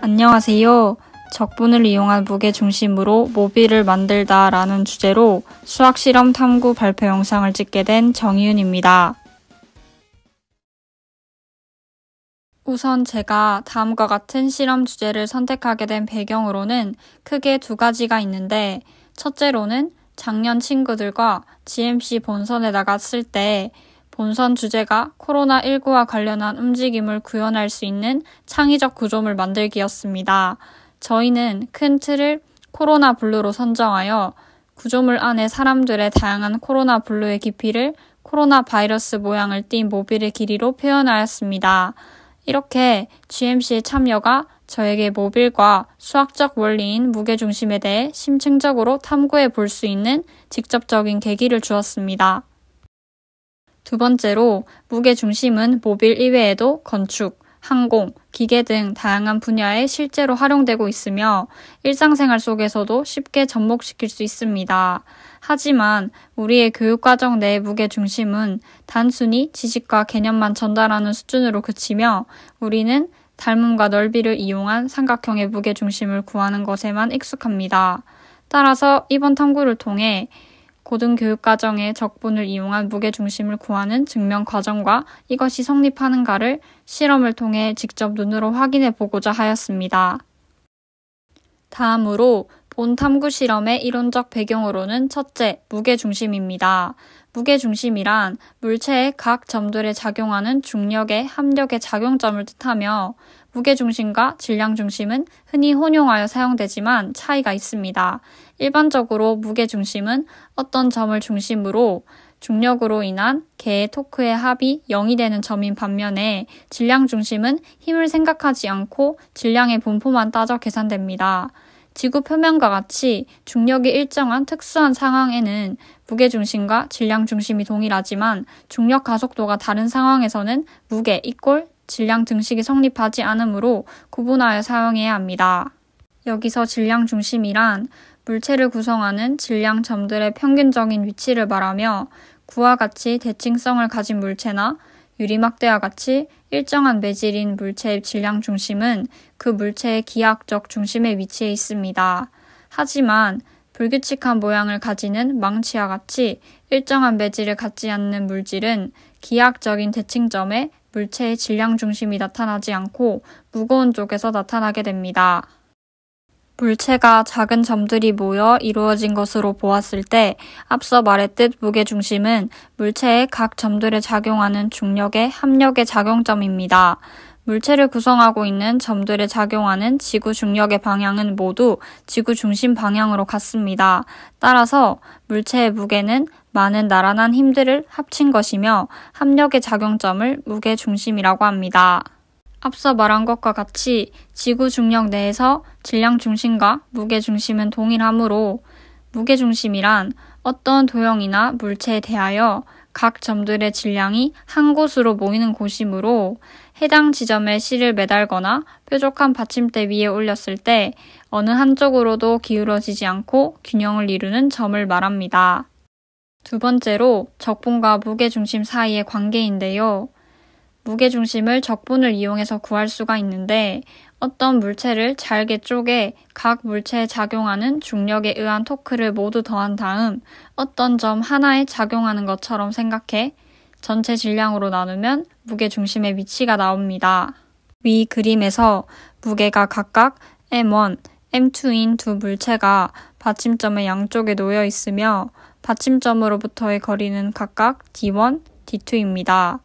안녕하세요. 적분을 이용한 무게 중심으로 모빌을 만들다 라는 주제로 수학실험 탐구 발표 영상을 찍게 된 정희윤입니다. 우선 제가 다음과 같은 실험 주제를 선택하게 된 배경으로는 크게 두 가지가 있는데, 첫째로는 작년 친구들과 GMC 본선에 나갔을 때 본선 주제가 코로나19와 관련한 움직임을 구현할 수 있는 창의적 구조물 만들기였습니다. 저희는 큰 틀을 코로나 블루로 선정하여 구조물 안에 사람들의 다양한 코로나 블루의 깊이를 코로나 바이러스 모양을 띤 모빌의 길이로 표현하였습니다. 이렇게 GMC의 참여가 저에게 모빌과 수학적 원리인 무게중심에 대해 심층적으로 탐구해 볼 수 있는 직접적인 계기를 주었습니다. 두 번째로 무게중심은 모빌 이외에도 건축, 항공, 기계 등 다양한 분야에 실제로 활용되고 있으며 일상생활 속에서도 쉽게 접목시킬 수 있습니다. 하지만 우리의 교육과정 내의 무게중심은 단순히 지식과 개념만 전달하는 수준으로 그치며 우리는 닮음과 넓이를 이용한 삼각형의 무게중심을 구하는 것에만 익숙합니다. 따라서 이번 탐구를 통해 고등교육과정의 적분을 이용한 무게중심을 구하는 증명 과정과 이것이 성립하는가를 실험을 통해 직접 눈으로 확인해 보고자 하였습니다. 다음으로 본 탐구 실험의 이론적 배경으로는 첫째, 무게중심입니다. 무게중심이란 물체의 각 점들에 작용하는 중력의 합력의 작용점을 뜻하며 무게중심과 질량중심은 흔히 혼용하여 사용되지만 차이가 있습니다. 일반적으로 무게중심은 어떤 점을 중심으로 중력으로 인한 개의 토크의 합이 0이 되는 점인 반면에 질량중심은 힘을 생각하지 않고 질량의 분포만 따져 계산됩니다. 지구 표면과 같이 중력이 일정한 특수한 상황에는 무게중심과 질량중심이 동일하지만 중력 가속도가 다른 상황에서는 무게 이꼴 질량 등식이 성립하지 않으므로 구분하여 사용해야 합니다. 여기서 질량중심이란 물체를 구성하는 질량 점들의 평균적인 위치를 말하며 구와 같이 대칭성을 가진 물체나 유리막대와 같이 일정한 매질인 물체의 질량 중심은 그 물체의 기하학적 중심에 위치해 있습니다. 하지만 불규칙한 모양을 가지는 망치와 같이 일정한 매질을 갖지 않는 물질은 기하학적인 대칭점에 물체의 질량 중심이 나타나지 않고 무거운 쪽에서 나타나게 됩니다. 물체가 작은 점들이 모여 이루어진 것으로 보았을 때 앞서 말했듯 무게중심은 물체의 각 점들에 작용하는 중력의 합력의 작용점입니다. 물체를 구성하고 있는 점들에 작용하는 지구 중력의 방향은 모두 지구 중심 방향으로 같습니다. 따라서 물체의 무게는 많은 나란한 힘들을 합친 것이며 합력의 작용점을 무게중심이라고 합니다. 앞서 말한 것과 같이 지구 중력 내에서 질량 중심과 무게 중심은 동일하므로 무게 중심이란 어떤 도형이나 물체에 대하여 각 점들의 질량이 한 곳으로 모이는 곳이므로 해당 지점에 실을 매달거나 뾰족한 받침대 위에 올렸을 때 어느 한쪽으로도 기울어지지 않고 균형을 이루는 점을 말합니다. 두 번째로 적분과 무게 중심 사이의 관계인데요. 무게중심을 적분을 이용해서 구할 수가 있는데 어떤 물체를 잘게 쪼개 각 물체에 작용하는 중력에 의한 토크를 모두 더한 다음 어떤 점 하나에 작용하는 것처럼 생각해 전체 질량으로 나누면 무게중심의 위치가 나옵니다. 위 그림에서 무게가 각각 M1, M2인 두 물체가 받침점의 양쪽에 놓여 있으며 받침점으로부터의 거리는 각각 D1, D2입니다.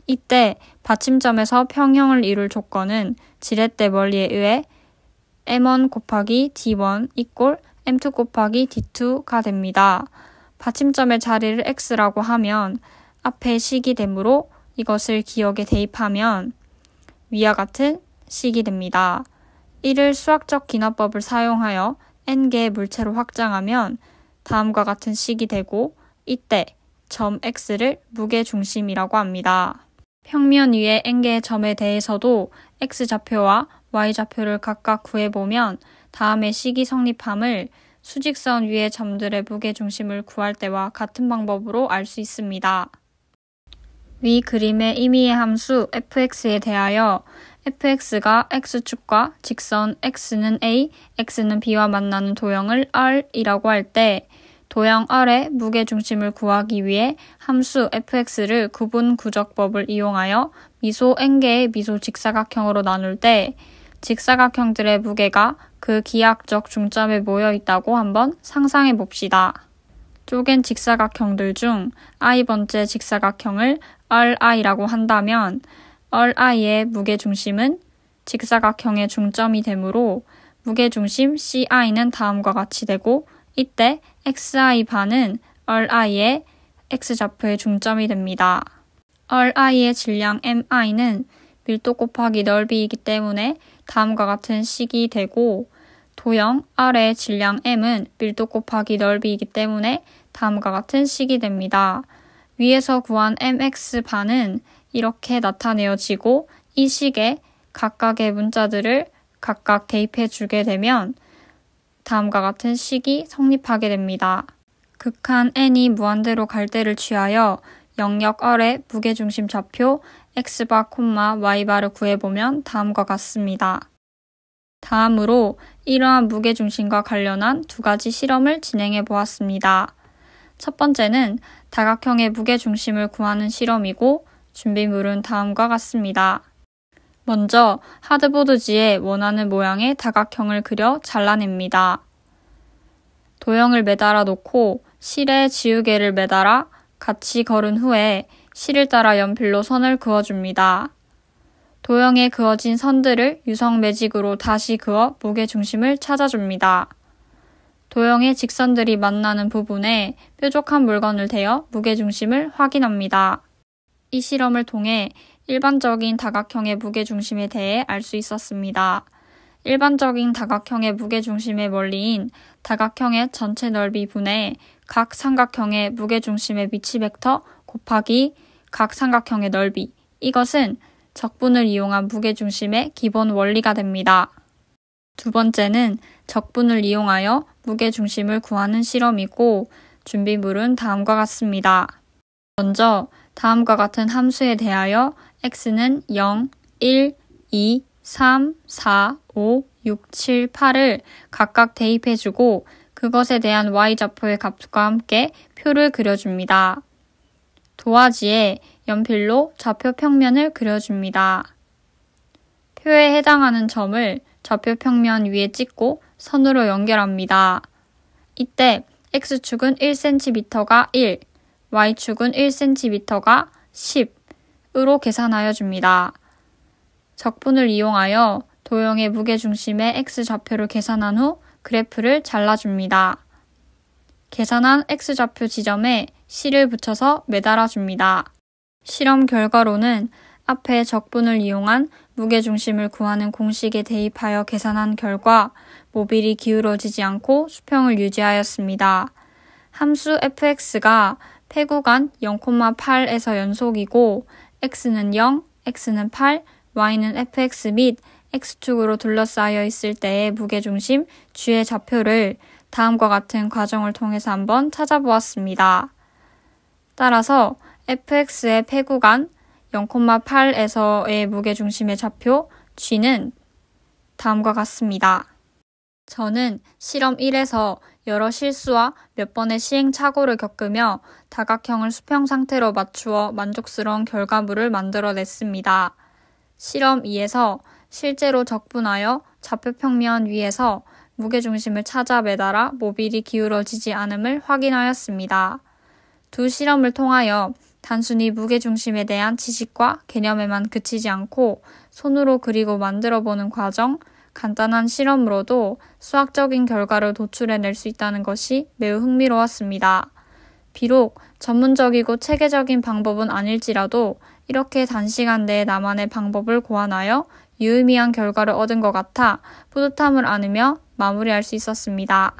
이때 받침점에서 평형을 이룰 조건은 지렛대 원리에 의해 M1 곱하기 D1 이꼴 M2 곱하기 D2가 됩니다. 받침점의 자리를 X라고 하면 앞에 식이 되므로 이것을 기억에 대입하면 위와 같은 식이 됩니다. 이를 수학적 기납법을 사용하여 N개의 물체로 확장하면 다음과 같은 식이 되고 이때 점 X를 무게중심이라고 합니다. 평면 위의 N개의 점에 대해서도 X좌표와 Y좌표를 각각 구해보면 다음의 식이 성립함을 수직선 위의 점들의 무게중심을 구할 때와 같은 방법으로 알 수 있습니다. 위 그림의 임의의 함수 fx에 대하여 fx가 x축과 직선 x는 a, x는 b와 만나는 도형을 R이라고 할 때 도형 R의 무게중심을 구하기 위해 함수 fx를 구분구적법을 이용하여 미소 n개의 미소 직사각형으로 나눌 때 직사각형들의 무게가 그 기하학적 중점에 모여 있다고 한번 상상해 봅시다. 쪼갠 직사각형들 중 i번째 직사각형을 Ri라고 한다면 Ri의 무게중심은 직사각형의 중점이 되므로 무게중심 CI는 다음과 같이 되고 이때 XI 반은 Ri의 X좌표의 중점이 됩니다. Ri의 질량 MI는 밀도 곱하기 넓이이기 때문에 다음과 같은 식이 되고 도형 R의 질량 M은 밀도 곱하기 넓이이기 때문에 다음과 같은 식이 됩니다. 위에서 구한 MX반은 이렇게 나타내어지고 이 식에 각각의 문자들을 각각 대입해 주게 되면 다음과 같은 식이 성립하게 됩니다. 극한 n이 무한대로 갈 때를 취하여 영역 R의 무게중심 좌표 x바, y바를 구해보면 다음과 같습니다. 다음으로 이러한 무게중심과 관련한 두 가지 실험을 진행해 보았습니다. 첫 번째는 다각형의 무게중심을 구하는 실험이고 준비물은 다음과 같습니다. 먼저 하드보드지에 원하는 모양의 다각형을 그려 잘라냅니다. 도형을 매달아 놓고 실에 지우개를 매달아 같이 걸은 후에 실을 따라 연필로 선을 그어줍니다. 도형에 그어진 선들을 유성 매직으로 다시 그어 무게중심을 찾아줍니다. 도형의 직선들이 만나는 부분에 뾰족한 물건을 대어 무게중심을 확인합니다. 이 실험을 통해 일반적인 다각형의 무게중심에 대해 알 수 있었습니다. 일반적인 다각형의 무게중심의 원리인 다각형의 전체 넓이 분의 각 삼각형의 무게중심의 위치 벡터 곱하기 각 삼각형의 넓이, 이것은 적분을 이용한 무게중심의 기본 원리가 됩니다. 두 번째는 적분을 이용하여 무게중심을 구하는 실험이고 준비물은 다음과 같습니다. 먼저 다음과 같은 함수에 대하여 x는 0, 1, 2, 3, 4, 5, 6, 7, 8을 각각 대입해주고 그것에 대한 y좌표의 값과 함께 표를 그려줍니다. 도화지에 연필로 좌표 평면을 그려줍니다. 표에 해당하는 점을 좌표 평면 위에 찍고 선으로 연결합니다. 이때 x축은 1cm가 1, y축은 1cm가 10으로 계산하여 줍니다. 적분을 이용하여 도형의 무게중심의 x좌표를 계산한 후 그래프를 잘라줍니다. 계산한 x좌표 지점에 실을 붙여서 매달아줍니다. 실험 결과로는 앞에 적분을 이용한 무게중심을 구하는 공식에 대입하여 계산한 결과 모빌이 기울어지지 않고 수평을 유지하였습니다. 함수 fx가 폐구간 0,8에서 연속이고 x는 0, x는 8, y는 fx 및 x축으로 둘러싸여 있을 때의 무게중심 g의 좌표를 다음과 같은 과정을 통해서 한번 찾아보았습니다. 따라서 fx의 폐구간 0,8에서의 무게중심의 좌표 g는 다음과 같습니다. 저는 실험 1에서 여러 실수와 몇 번의 시행착오를 겪으며 다각형을 수평 상태로 맞추어 만족스러운 결과물을 만들어냈습니다. 실험 2에서 실제로 적분하여 좌표 평면 위에서 무게중심을 찾아 매달아 모빌이 기울어지지 않음을 확인하였습니다. 두 실험을 통하여 단순히 무게중심에 대한 지식과 개념에만 그치지 않고 손으로 그리고 만들어보는 과정, 간단한 실험으로도 수학적인 결과를 도출해낼 수 있다는 것이 매우 흥미로웠습니다. 비록 전문적이고 체계적인 방법은 아닐지라도 이렇게 단시간 내에 나만의 방법을 고안하여 유의미한 결과를 얻은 것 같아 뿌듯함을 안으며 마무리할 수 있었습니다.